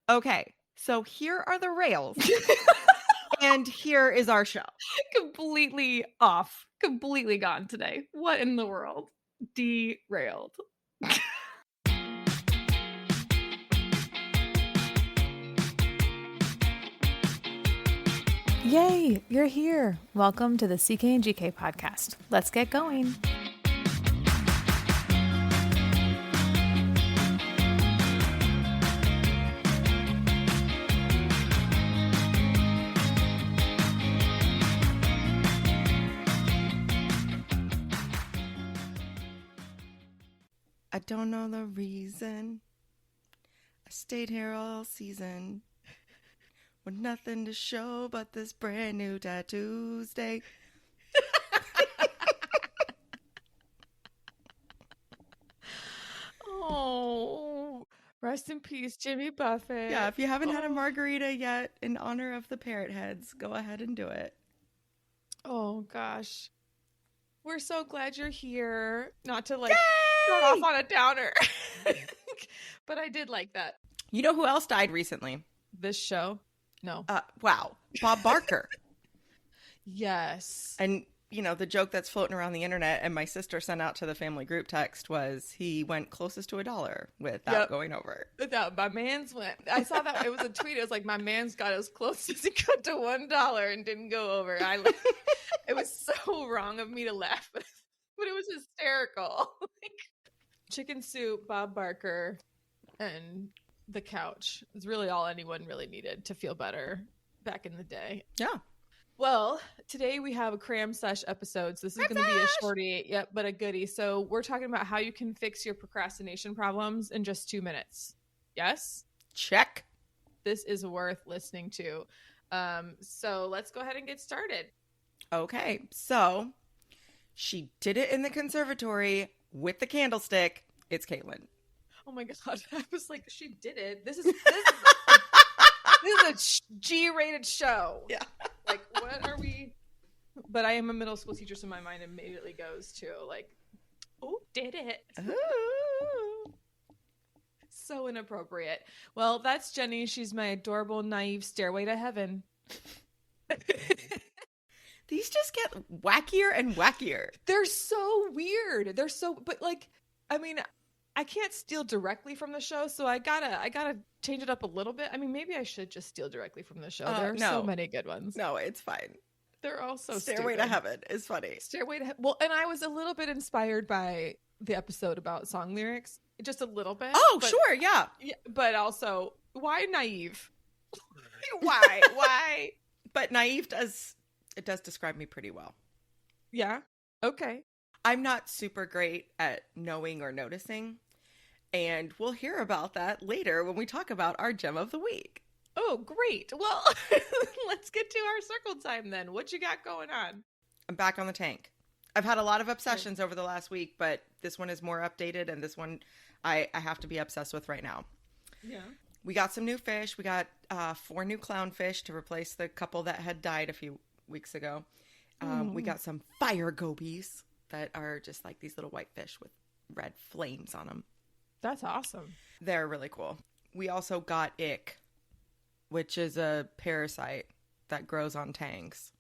Okay, so here are the rails, and here is our show. Completely off. Completely gone today. What in the world? Derailed. Yay, you're here. Welcome to the CK and GK podcast. Let's get going. I don't know the reason. I stayed here all season with nothing to show but this brand new tattoos day. Oh, rest in peace, Jimmy Buffett. Yeah, if you haven't had a margarita yet in honor of the parrot heads, go ahead and do it. Oh, gosh. We're so glad you're here. Not to start Yay! off on a downer. But I did like that. You know who else died recently? This show? No. Wow, Bob Barker. Yes. And, you know, the joke that's floating around the internet and my sister sent out to the family group text was he went closest to $1 without going over. My man's went. I saw that. It was a tweet. It was like, my man's got as close as he got to $1 and didn't go over. It was so wrong of me to laugh, but it was hysterical. Chicken soup, Bob Barker, and the couch is really all anyone really needed to feel better back in the day. Yeah. Well, today we have a cram sesh episode, so this is going to be a shorty, but a goodie. So we're talking about how you can fix your procrastination problems in just 2 minutes. Yes? Check. This is worth listening to. So let's go ahead and get started. Okay, so she did it in the conservatory with the candlestick. It's Caitlin. Oh my god! I was like, she did it. This is a G-rated show. Yeah. Like, what are we? But I am a middle school teacher, so my mind immediately goes to like, oh, did it? Ooh. So inappropriate. Well, that's Jenny. She's my adorable, naive stairway to heaven. These just get wackier and wackier. They're so weird. But like, I mean, I can't steal directly from the show, so I gotta change it up a little bit. I mean, maybe I should just steal directly from the show. There are so many good ones. No, it's fine. They're all so Stairway stupid. to Heaven is funny. Stairway to Heaven. Well, and I was a little bit inspired by the episode about song lyrics, just a little bit. Oh, sure, yeah. But also, why naive? Why? But naive does describe me pretty well. Yeah. Okay. I'm not super great at knowing or noticing, and we'll hear about that later when we talk about our gem of the week. Oh, great. Well, let's get to our circle time then. What you got going on? I'm back on the tank. I've had a lot of obsessions over the last week, but this one is more updated, and this one I have to be obsessed with right now. Yeah. We got some new fish. We got 4 new clownfish to replace the couple that had died a few weeks ago. We got some fire gobies that are just like these little white fish with red flames on them. That's awesome. They're really cool. We also got ick, which is a parasite that grows on tangs.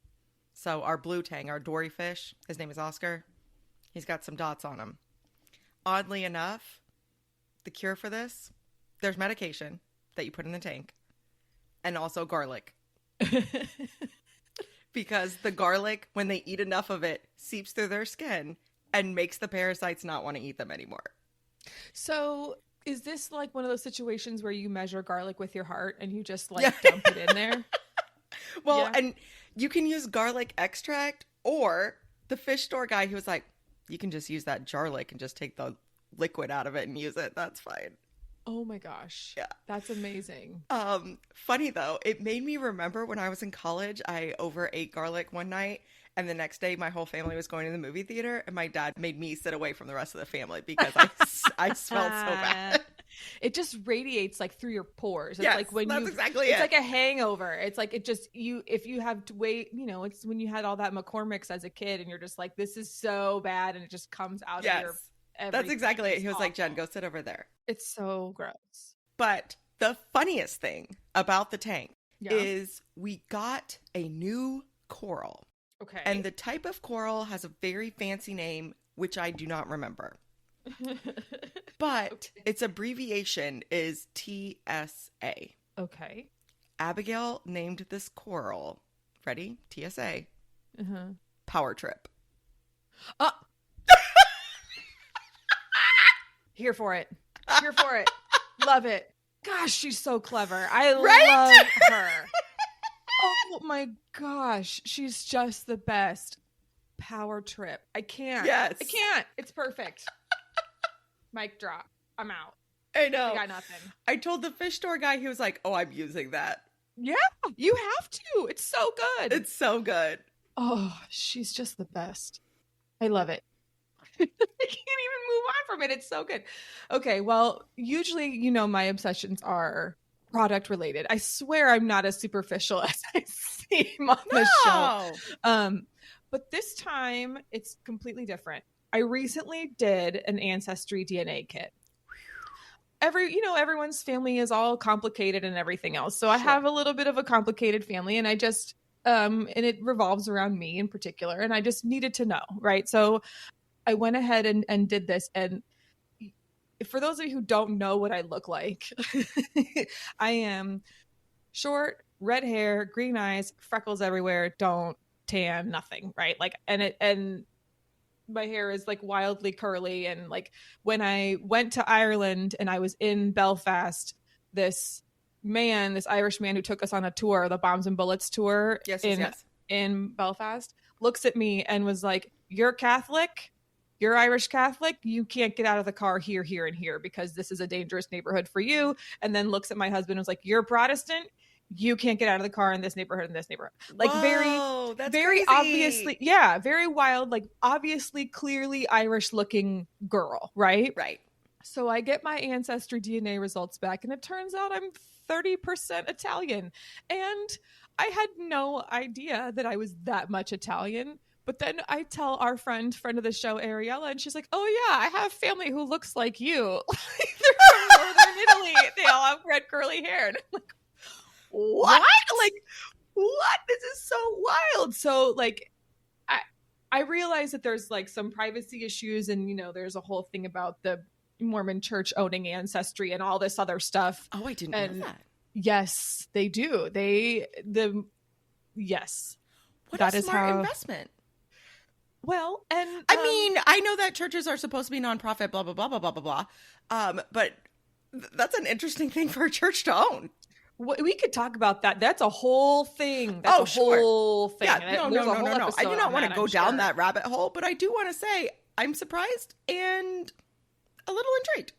So our blue tang, our dory fish, his name is Oscar. He's got some dots on him. Oddly enough, the cure for this, there's medication that you put in the tank and also garlic. Because the garlic, when they eat enough of it, seeps through their skin and makes the parasites not want to eat them anymore. So is this like one of those situations where you measure garlic with your heart and you just like dump it in there? Well, and you can use garlic extract, or the fish store guy, he was like, you can just use that garlic and just take the liquid out of it and use it. That's fine. Oh my gosh. Yeah. That's amazing. Funny though, it made me remember when I was in college, I overate garlic one night, and the next day my whole family was going to the movie theater, and my dad made me sit away from the rest of the family because I smelled so bad. It just radiates like through your pores. It's yes, like when that's exactly it's like a hangover. It's like if you have to wait, it's when you had all that McCormick's as a kid and you're just like, this is so bad, and it just comes out of your That's exactly it. He was like, Jen, go sit over there. It's so gross. But the funniest thing about the tank Yeah. is we got a new coral. Okay. And the type of coral has a very fancy name, which I do not remember. But its abbreviation is TSA. Okay. Abigail named this coral, ready? TSA, Uh-huh. Power Trip. Here for it. Here for it. Love it. Gosh, she's so clever. I Right? love her. Oh my gosh, she's just the best. Power Trip. I can't. Yes. I can't. It's perfect. Mic drop. I'm out. I know. I got nothing. I told the fish store guy, he was like, oh, I'm using that. Yeah, you have to. It's so good. It's so good. Oh, she's just the best. I love it. I can't even move on from it. It's so good. Okay, well, usually, you know, my obsessions are product related. I swear I'm not as superficial as I seem on the show. But this time it's completely different. I recently did an Ancestry DNA kit. Everyone's family is all complicated and everything else. So I have a little bit of a complicated family, and I just and it revolves around me in particular, and I just needed to know, right? So I went ahead and did this. And for those of you who don't know what I look like, I am short, red hair, green eyes, freckles everywhere, don't tan, nothing, right? Like, and my hair is like wildly curly. And like when I went to Ireland and I was in Belfast, this Irish man who took us on a tour, the Bombs and Bullets tour in Belfast, looks at me and was like, "You're Catholic? You're Irish Catholic? You can't get out of the car here, here, and here because this is a dangerous neighborhood for you." And then looks at my husband and was like, "You're Protestant? You can't get out of the car in this neighborhood, Like, whoa, that's very crazy. Obviously, yeah, very wild, like obviously clearly Irish looking girl, right? Right. So I get my Ancestry DNA results back, and it turns out I'm 30% Italian. And I had no idea that I was that much Italian. But then I tell our friend of the show, Ariella, and she's like, "Oh yeah, I have family who looks like you. They're from Northern Italy. They all have red curly hair." And I'm like, what? Like, what? This is so wild. So like, I realize that there's like some privacy issues, and, you know, there's a whole thing about the Mormon church owning Ancestry and all this other stuff. Oh, I didn't know that. Yes, they do. Yes. What that a is smart how investment. Well, and I mean, I know that churches are supposed to be nonprofit, blah, blah, blah, blah, blah, blah, blah. But that's an interesting thing for a church to own. we could talk about that. That's a whole thing. That's whole thing. Yeah, no. I do not want to go down that rabbit hole, but I do want to say I'm surprised and a little intrigued.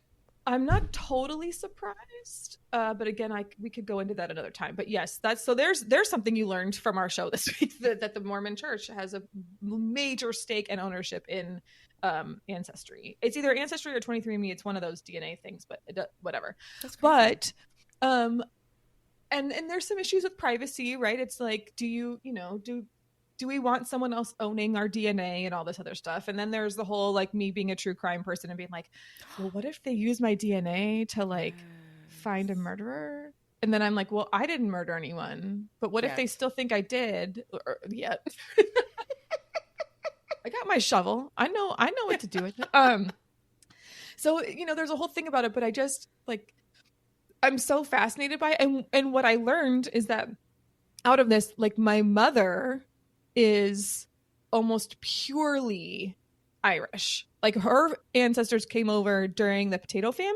I'm not totally surprised, but again, we could go into that another time. But yes, there's something you learned from our show this week, that the Mormon Church has a major stake and ownership in Ancestry. It's either Ancestry or 23andMe. It's one of those DNA things, but whatever. That's crazy. But and there's some issues with privacy, right? It's like, do we want someone else owning our DNA and all this other stuff? And then there's the whole, like, me being a true crime person and being like, well, what if they use my DNA to like find a murderer? And then I'm like, well, I didn't murder anyone, but what if they still think I did? I got my shovel. I know what to do with it. So, there's a whole thing about it, but I just like, I'm so fascinated by it. And what I learned is that out of this, like, my mother is almost purely Irish. Like, her ancestors came over during the potato famine.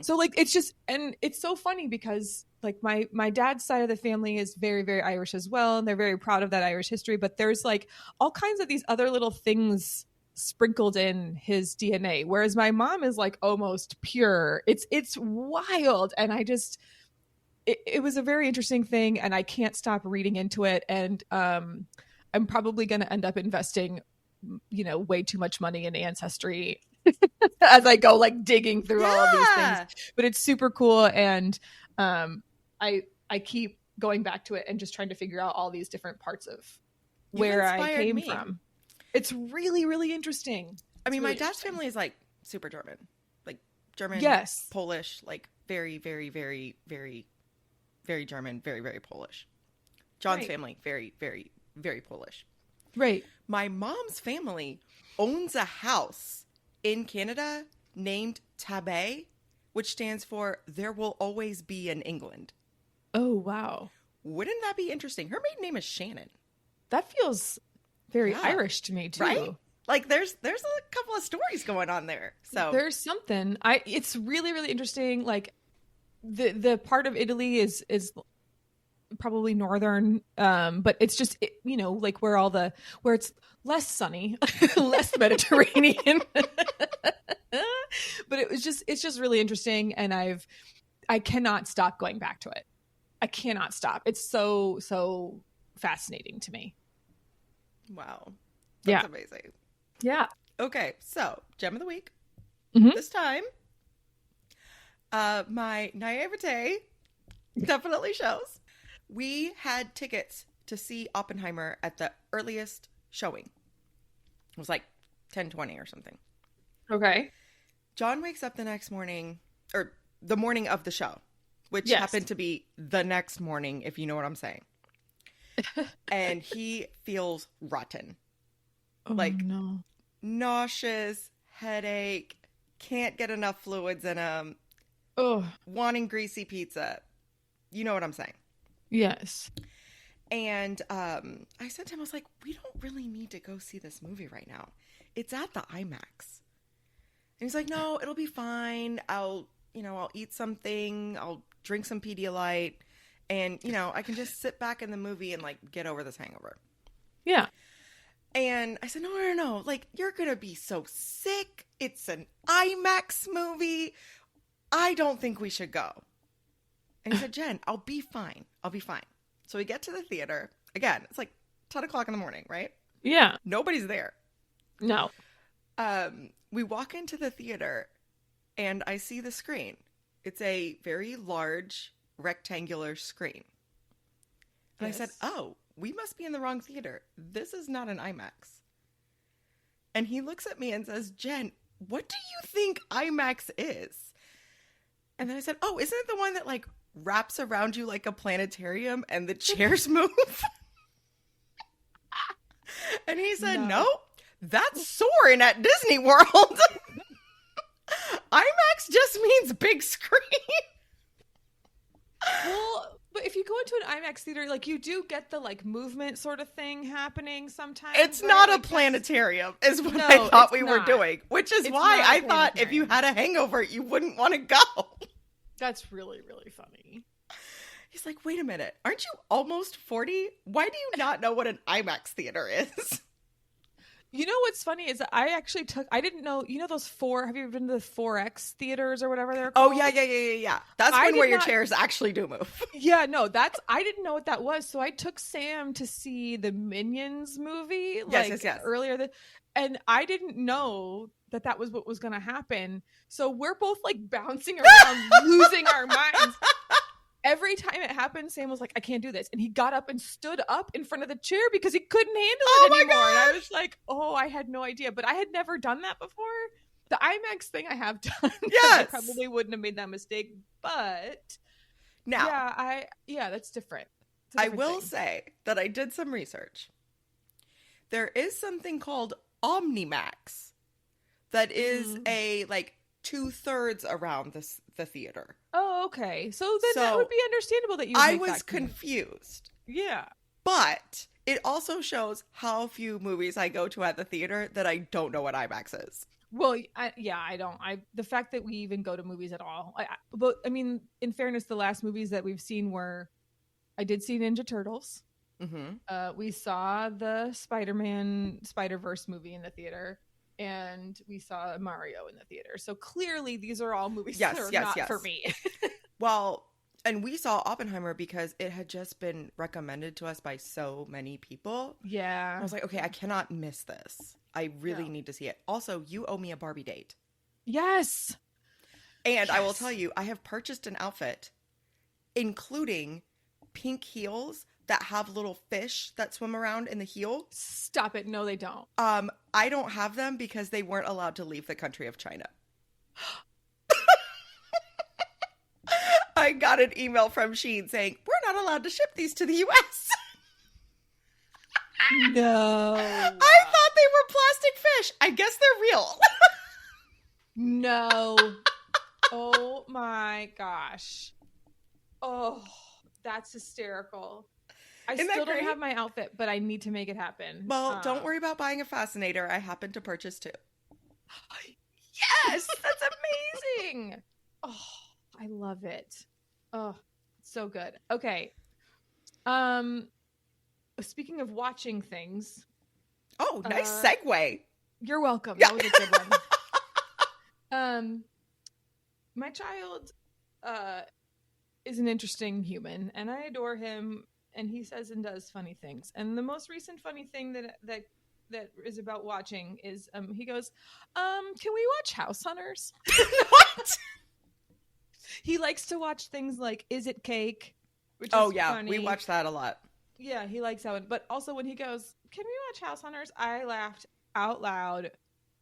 So like, it's just, and it's so funny because like my dad's side of the family is very, very Irish as well. And they're very proud of that Irish history, but there's like all kinds of these other little things sprinkled in his DNA. Whereas my mom is like almost pure. It's wild. And I just, it was a very interesting thing, and I can't stop reading into it. And I'm probably going to end up investing, way too much money in Ancestry as I go, like, digging through all of these things. But it's super cool, and I keep going back to it and just trying to figure out all these different parts of where I came from. It's really, really interesting. I mean, my dad's family is like super German, like German, Yes. Polish, like very, very, very, very, very German, very, very Polish. John's Right. family, very, very, very Polish. Right. My mom's family owns a house in Canada named Tabay, which stands for There Will Always Be an England. Oh, wow. Wouldn't that be interesting? Her maiden name is Shannon. That feels very Yeah. Irish to me too. Right? Like there's a couple of stories going on there. So There's something. It's really, really interesting. Like the part of Italy is probably northern, but it's just like where it's less sunny, less Mediterranean. But it's just really interesting, and I cannot stop going back to it. I cannot stop. It's so fascinating to me. wow. That's Yeah. amazing. Yeah. Okay, so gem of the week. Mhm. This time, my naivete definitely shows. We had tickets to see Oppenheimer at the earliest showing. It was like 10:20 or something. Okay. John wakes up the next morning, or the morning of the show, which Yes. happened to be the next morning, if you know what I'm saying. And he feels rotten. Oh, Like- no. Nauseous, headache, can't get enough fluids in him, Oh, wanting greasy pizza. You know what I'm saying. yes. And I said to him, I was like, we don't really need to go see this movie right now. It's at the IMAX. And he's like, no, it'll be fine. I'll eat something. I'll drink some Pedialyte. And, I can just sit back in the movie and, like, get over this hangover. Yeah. And I said, no. Like, you're going to be so sick. It's an IMAX movie. I don't think we should go. And he said, Jen, I'll be fine. I'll be fine. So we get to the theater. Again, it's like 10 o'clock in the morning, right? Yeah. Nobody's there. No. We walk into the theater and I see the screen. It's a very large rectangular screen. And I said, Yes. oh, we must be in the wrong theater. This is not an IMAX. And he looks at me and says, Jen, what do you think IMAX is? And then I said, oh, isn't it the one that like wraps around you like a planetarium and the chairs move? And he said, no, that's Soarin' at Disney World. IMAX just means big screen. Well, but if you go into an IMAX theater, like you do get the like movement sort of thing happening sometimes. It's right? not a Like, planetarium, is what No, I thought it's we were not. doing, which is It's why not a I thought if you planetarium. had a hangover, you wouldn't want to go. That's really, really funny. He's like, wait a minute, aren't you almost 40? Why do you not know what an IMAX theater is? You know what's funny is that I didn't know, have you ever been to the 4X theaters or whatever they're Oh, called? yeah. That's I when did where your not- chairs actually do move. Yeah, no, I didn't know what that was. So I took Sam to see the Minions movie Yes. earlier and I didn't know that was what was going to happen. So we're both like bouncing around, losing our minds. Every time it happened, Sam was like, I can't do this. And he got up and stood up in front of the chair because he couldn't handle it Oh my anymore. And I gosh! was like, oh, I had no idea. But I had never done that before. The IMAX thing I have done. I Yes. probably wouldn't have made that mistake. But Now, that's different. It's a I different will thing. say that I did some research. There is something called Omnimax that is a like 2/3 around the theater. Oh, okay. So then that So, would be understandable that you would I make was that connection. confused, Yeah. but it also shows how few movies I go to at the theater that I don't know what IMAX is. Well, I don't. The fact that we even go to movies at all. But I mean, in fairness, the last movies that we've seen I did see Ninja Turtles. Mm-hmm. We saw the Spider-Man Spider-Verse movie in the theater, and we saw Mario in the theater. So clearly, these are all movies that are not for me. Well, and we saw Oppenheimer because it had just been recommended to us by so many people. Yeah. I was like, okay, I cannot miss this. I really No. need to see it. Also, you owe me a Barbie date. Yes. And I will Yes. tell you, I have purchased an outfit, including pink heels that have little fish that swim around in the heel. Stop it. No, they don't. I don't have them because they weren't allowed to leave the country of China. I got an email from Shein saying, we're not allowed to ship these to the U.S. No. I thought they were plastic fish. I guess they're real. No. Oh my gosh. Oh, that's hysterical. I Isn't still that don't great? have my outfit, but I need to make it happen. Well, don't worry about buying a fascinator. I happen to purchase two. Yes, that's amazing. Oh, I love it. Oh, so good. Okay. Speaking of watching things. Oh, nice segue. You're welcome. Yeah. That was a good one. My child is an interesting human, and I adore him, and he says and does funny things. And the most recent funny thing that is about watching is he goes, can we watch House Hunters? What? He likes to watch things like Is It Cake? Which Oh, is yeah. funny. We watch that a lot. Yeah, he likes that one. But also when he goes, can we watch House Hunters? I laughed out loud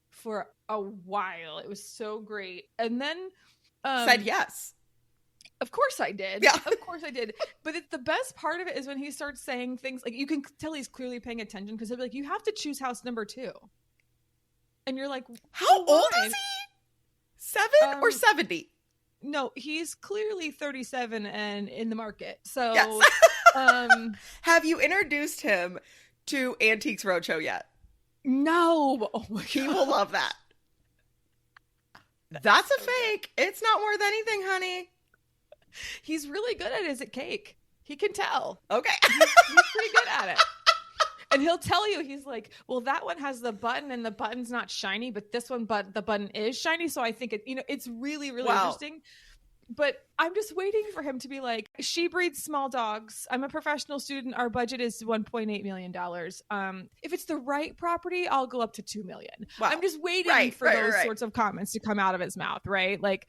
for a while. It was so great. And then Said yes. Of course I did. Yeah. Of course I did. But the best part of it is when he starts saying things like, you can tell he's clearly paying attention because he'll be like, you have to choose house number 2. And you're like, how old why? is he? 7 or 70? No, he's clearly 37 and in the market. So, Yes. Have you introduced him to Antiques Roadshow yet? no. Oh my God. He will love that. That's a fake. It's not worth anything, honey. He's really good at Is It Cake? He can tell. Okay. He's pretty good at it. And he'll tell you, he's like, well, that one has the button and the button's not shiny, but this one, the button is shiny. So I think it's really, really interesting. But I'm just waiting for him to be like, she breeds small dogs. I'm a professional student. Our budget is $1.8 million. If it's the right property, I'll go up to $2 million. Wow. I'm just waiting for those sorts of comments to come out of his mouth, right? Like,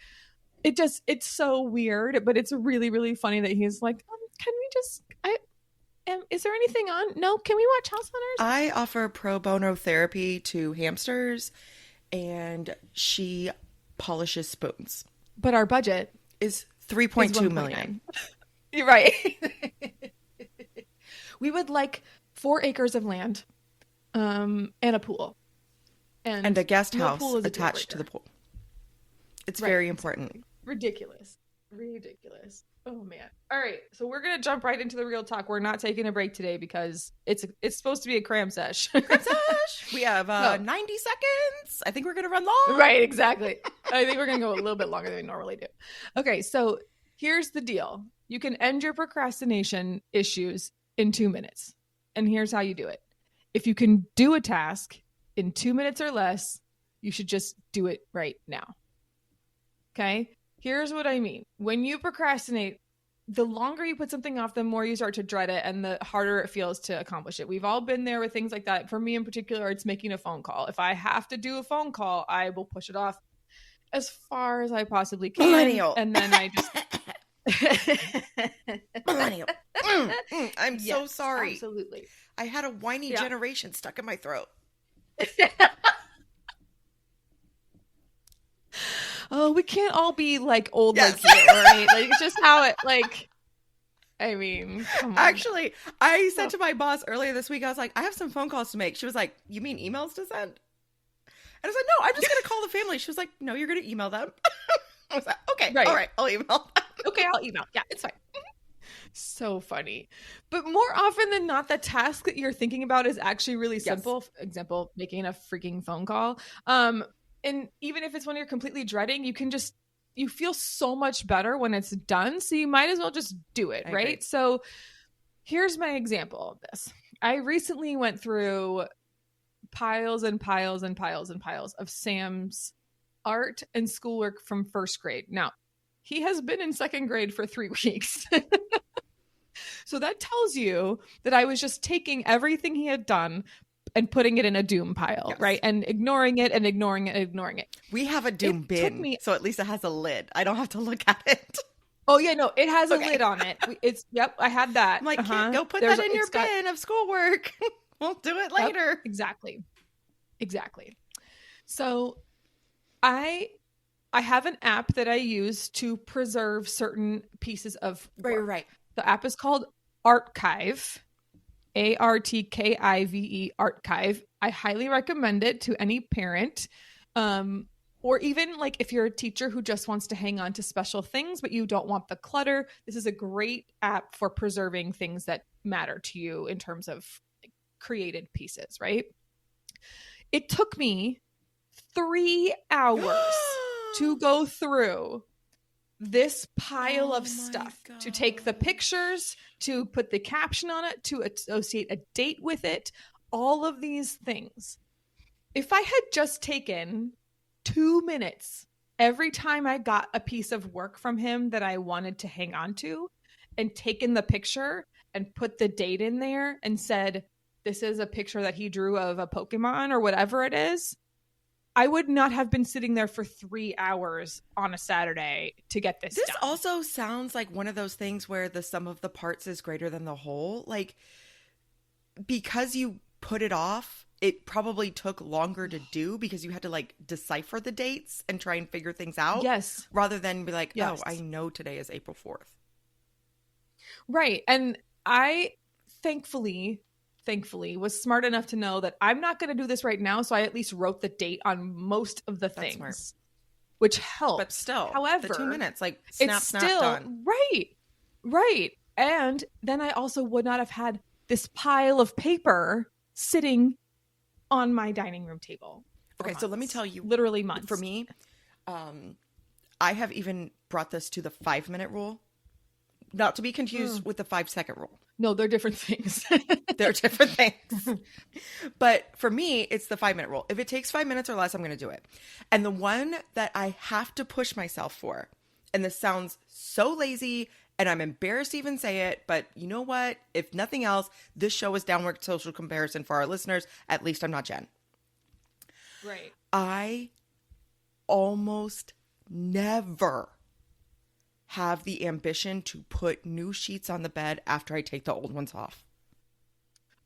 it's so weird, but it's really, really funny that he's like, can we just, is there anything on? No, can we watch House Hunters? I offer pro bono therapy to hamsters, and she polishes spoons. But our budget is 3.2 million. You're right. We would like 4 acres of land, and a pool, and a guest house pool is attached to the pool. It's very important. Ridiculous. Oh man. All right, so we're gonna jump right into the real talk. We're not taking a break today because it's supposed to be a cram sesh. We have 90 seconds. I think we're gonna run long. Right, exactly. I think we're gonna go a little bit longer than we normally do. Okay, so here's the deal. You can end your procrastination issues in 2 minutes. And here's how you do it. If you can do a task in 2 minutes or less, you should just do it right now. Okay? Here's what I mean. When you procrastinate, the longer you put something off, the more you start to dread it and the harder it feels to accomplish it. We've all been there with things like that. For me in particular, it's making a phone call. If I have to do a phone call, I will push it off as far as I possibly can. Millennial. And then I just... Millennial. I'm so sorry. Absolutely. I had a whiny generation stuck in my throat. Oh, we can't all be like old like you, right? Like it's just how it like. I mean, come on. Actually, I said to my boss earlier this week, I was like, I have some phone calls to make. She was like, you mean emails to send? And I was like, no, I'm just gonna call the family. She was like, no, you're gonna email them. I was like, okay, all right, I'll email them. Okay, I'll email. Yeah, it's fine. So funny. But more often than not, the task that you're thinking about is actually really simple. Yes. Example, making a freaking phone call. And even if it's one you're completely dreading, you feel so much better when it's done. So you might as well just do it, right? Agree. So here's my example of this. I recently went through piles and piles and piles and piles of Sam's art and schoolwork from first grade. Now, he has been in second grade for 3 weeks. So that tells you that I was just taking everything he had done and putting it in a doom pile, right? And ignoring it and ignoring it and ignoring it. We have a doom bin, so at least it has a lid. I don't have to look at it. Oh, yeah, no, it has a lid on it. I had that. I'm like, go put that in your bin of schoolwork. We'll do it later. Exactly. So I I have an app that I use to preserve certain pieces of work. Right. The app is called Archive, Artkive, Archive. I highly recommend it to any parent, or even like if you're a teacher who just wants to hang on to special things, but you don't want the clutter. This is a great app for preserving things that matter to you in terms of created pieces, right? It took me 3 hours to go through this pile of stuff, to take the pictures, to put the caption on it, to associate a date with it, all of these things. If I had just taken 2 minutes every time I got a piece of work from him that I wanted to hang on to, and taken the picture and put the date in there and said, this is a picture that he drew of a Pokemon or whatever it is, I would not have been sitting there for 3 hours on a Saturday to get this done. This also sounds like one of those things where the sum of the parts is greater than the whole. Like, because you put it off, it probably took longer to do because you had to like decipher the dates and try and figure things out. Yes. Rather than be like, Yes. oh, I know today is April 4th. Right. And I thankfully was smart enough to know that I'm not going to do this right now. So I at least wrote the date on most of the things, smart. which helped. But still, however, the 2 minutes, like snap, snap, done. Right. And then I also would not have had this pile of paper sitting on my dining room table. Okay, so let me tell you, literally months. For me, I have even brought this to the 5-minute rule, not to be confused with the 5-second rule. No, they're different things. They're different things. But for me, it's the 5-minute rule. If it takes 5 minutes or less, I'm going to do it. And the one that I have to push myself for, and this sounds so lazy, and I'm embarrassed to even say it, but you know what? If nothing else, this show is downward social comparison for our listeners. At least I'm not Jen. Right. I almost never have the ambition to put new sheets on the bed after I take the old ones off.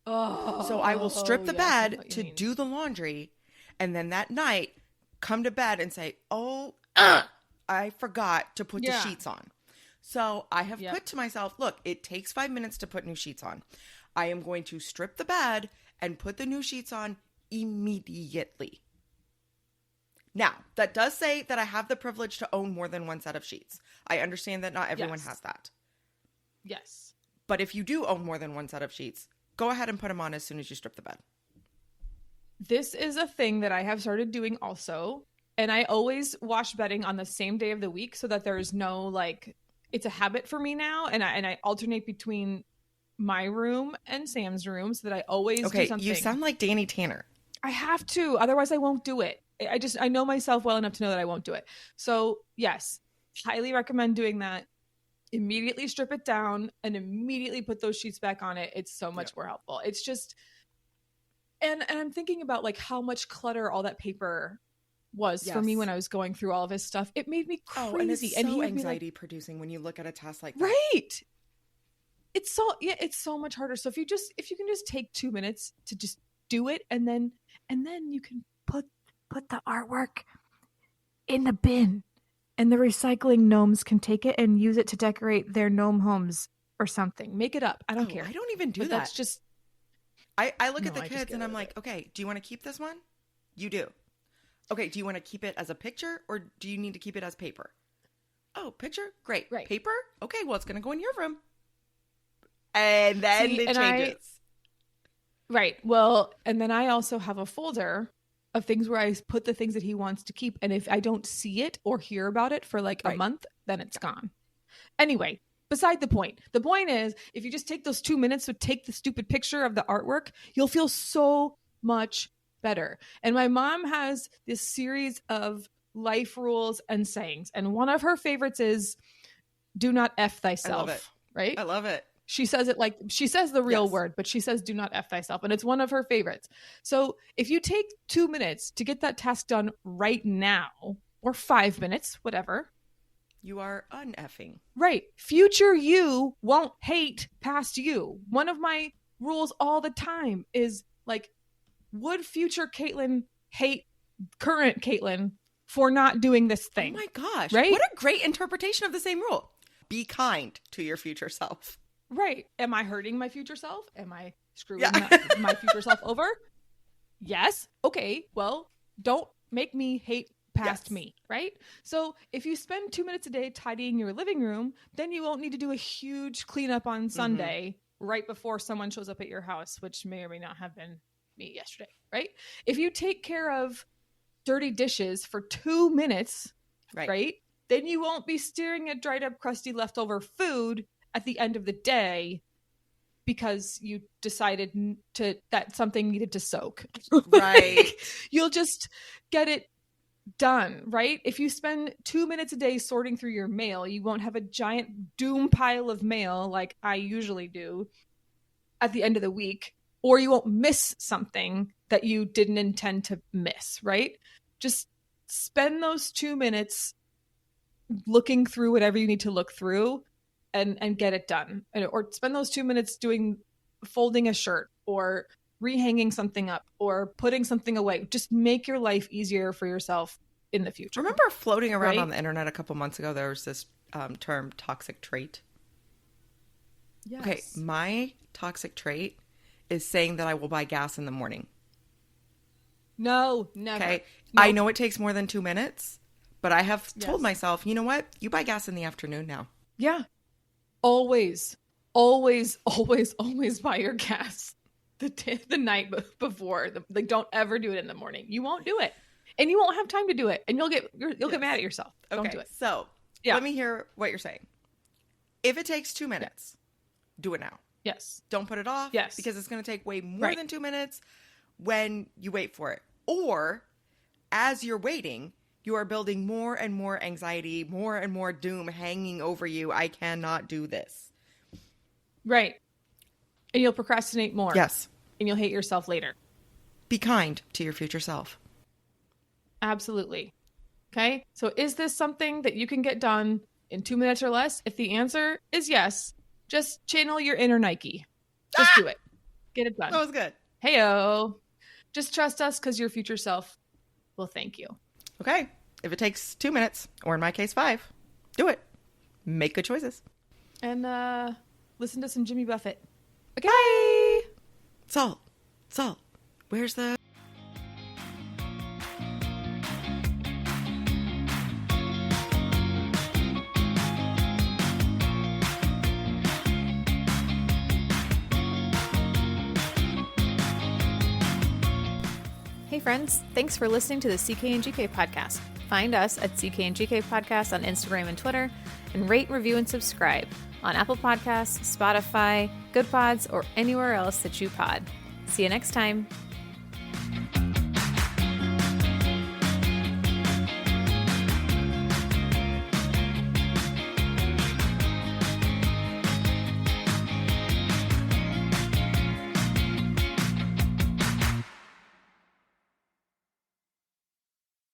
Oh, so I will strip the yes, I know bed what you to mean. do the laundry, and then that night come to bed and say, oh, I forgot to put the sheets on. So I have put to myself, look, it takes 5 minutes to put new sheets on. I am going to strip the bed and put the new sheets on immediately. Now, that does say that I have the privilege to own more than one set of sheets. I understand that not everyone has that. Yes. But if you do own more than one set of sheets, go ahead and put them on as soon as you strip the bed. This is a thing that I have started doing also. And I always wash bedding on the same day of the week so that there's no like, it's a habit for me now. And I alternate between my room and Sam's room so that I always do something. You sound like Danny Tanner. I have to, otherwise I won't do it. I know myself well enough to know that I won't do it. So yes, highly recommend doing that. Immediately strip it down and immediately put those sheets back on it. It's so much more helpful. It's just, and I'm thinking about like how much clutter all that paper was for me when I was going through all of his stuff. It made me crazy. And it's and so anxiety producing when you look at a task like that. Right. It's so much harder. So if you can just take 2 minutes to just do it, and then you can put the artwork in the bin, and the recycling gnomes can take it and use it to decorate their gnome homes or something. Make it up. I don't care. I don't even do that. That's just. I look at the kids and I'm like, okay, do you want to keep this one? You do. Okay, do you want to keep it as a picture or do you need to keep it as paper? Oh, picture? Great. Right. Paper? Okay, well, it's going to go in your room. And then it changes. Right. Well, and then I also have a folder of things where I put the things that he wants to keep. And if I don't see it or hear about it for like a month, then it's gone. Anyway, beside the point. The point is, if you just take those 2 minutes to take the stupid picture of the artwork, you'll feel so much better. And my mom has this series of life rules and sayings. And one of her favorites is, do not F thyself. I love it. Right? I love it. She says it like, she says the real word, but she says, do not F thyself. And it's one of her favorites. So if you take 2 minutes to get that task done right now, or 5 minutes, whatever. You are un-effing. Right. Future you won't hate past you. One of my rules all the time is like, would future Caitlin hate current Caitlin for not doing this Oh thing. my gosh. Right? What a great interpretation of the same rule. Be kind to your future self. Right. Am I hurting my future self? Am I screwing Yeah. my future self over? Yes. Okay. Well, don't make me hate past me, right? So if you spend 2 minutes a day tidying your living room, then you won't need to do a huge cleanup on Sunday right before someone shows up at your house, which may or may not have been me yesterday, right? If you take care of dirty dishes for 2 minutes, right? Then you won't be staring at dried up, crusty, leftover food at the end of the day because you decided that something needed to soak. Right. You'll just get it done, right? If you spend 2 minutes a day sorting through your mail, you won't have a giant doom pile of mail like I usually do at the end of the week, or you won't miss something that you didn't intend to miss, right? Just spend those 2 minutes looking through whatever you need to look through and get it done. Or spend those 2 minutes folding a shirt or rehanging something up or putting something away. Just make your life easier for yourself in the future. Remember floating around on the internet a couple months ago, there was this term toxic trait. Yes. Okay, my toxic trait is saying that I will buy gas in the morning. No, never. Okay, No. I know it takes more than 2 minutes, but I have told myself, you know what? You buy gas in the afternoon now. Yeah. Always, always, always, always buy your gas the night before. Like, don't ever do it in the morning. You won't do it, and you won't have time to do it, and you'll get mad at yourself. Okay, Don't do it. So let me hear what you're saying. If it takes 2 minutes, do it now. Yes. Don't put it off. Yes. Because it's going to take way more than 2 minutes when you wait for it. Or as you're waiting, you are building more and more anxiety, more and more doom hanging over you. I cannot do this. Right. And you'll procrastinate more. Yes. And you'll hate yourself later. Be kind to your future self. Absolutely. Okay. So is this something that you can get done in 2 minutes or less? If the answer is yes, just channel your inner Nike. Just do it. Get it done. That was good. Heyo. Just trust us because your future self will thank you. Okay. If it takes 2 minutes, or in my case, 5, do it. Make good choices. And listen to some Jimmy Buffett. Okay. Bye. Salt. Where's the... Hey friends, thanks for listening to the CK and GK podcast. Find us at CK and GK podcast on Instagram and Twitter, and rate, review, and subscribe on Apple Podcasts, Spotify, Good Pods, or anywhere else that you pod. See you next time.